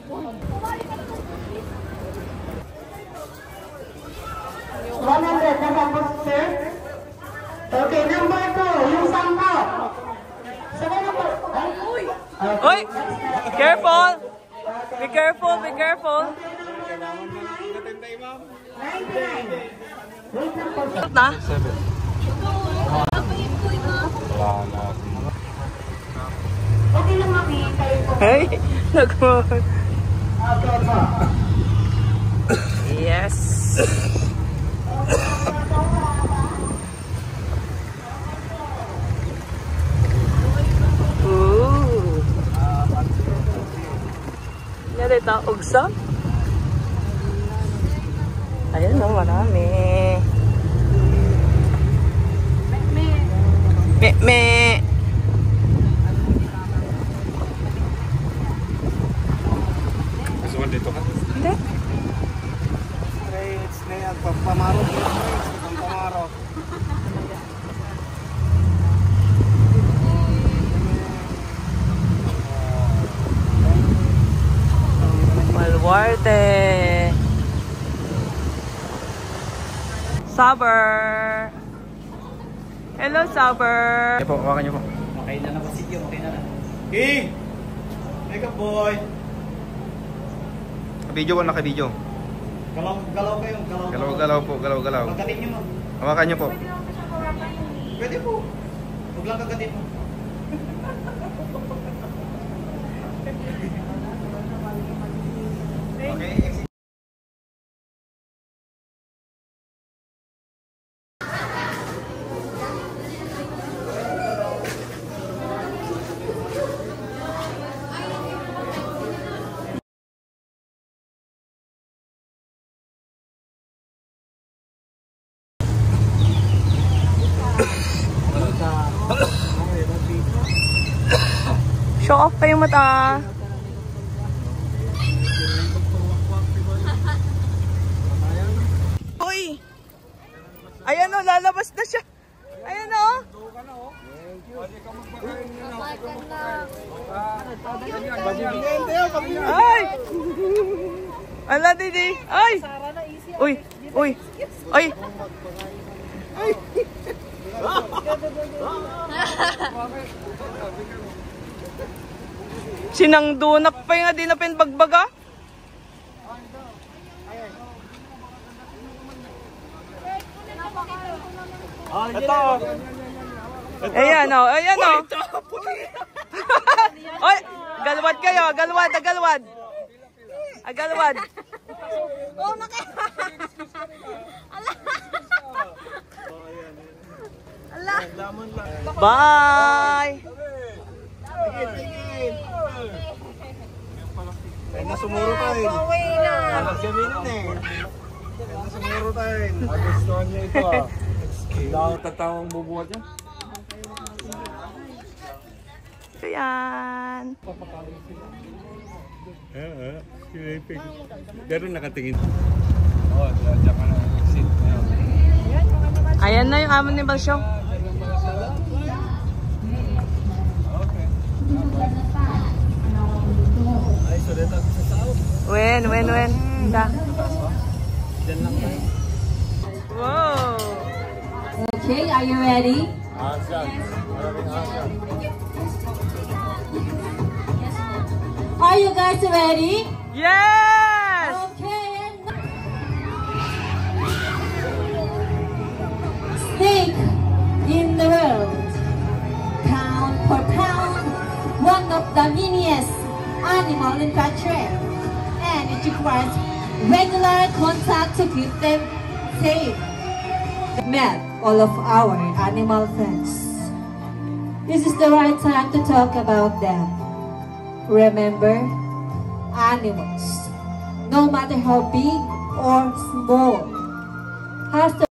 100 na tapos, sir. Okay, number 2, yung 10. Sabay na po. Uy! Careful! Be careful, be careful. Wait na? 7. Okay lang, mami. Kayo po. Hey! Nagmo. Okay po. Yes! Ooh! Nyari ta ugsam? Ayun na, marami. Me. Gusto mo dito ka? Hindi. It's na yan. Pamaro. Pamaro. Malwarte. Saber. Hello, Saber. Yan po, hawakan niyo po. Okay na ba si King? Okay na. King! Wake up, boy! Video po, naka-video. Galaw kayo. Galaw po, galaw. Kagatin nyo mo. Hawakan niyo po. Pwede po. Huwag lang kagatin mo. Okay. Show off pa yung mata. Uy! Ayan o, lalabas na siya. Ayan o. Ay! Ala, Didi. Ay! Uy! Uy! Ay! Sinangdunak pa yung di na pinbagbaga. Ito! Ayan o, ayan o. Oy, galwad kayo, galwad. Agalwad. Oh, maka. Allah. Bye! Nasumuro tayo. Nagkaminin eh. Nasumuro tayo. Nagustuhan niya ito ah. Tatawang bubuhat niya. So yan. Pero nakatingin. Oo, dyan ka na exit. Ayan na yung amon ni Balsyong. Wen. Da. Wow. Okay, are you ready? Are you guys ready? Yes! Okay. Snake in the world. Pound for pound, one of the meanest animal in country. And it requires regular contact to keep them safe. Met all of our animal friends. This is the right time to talk about them. Remember, animals, no matter how big or small, has to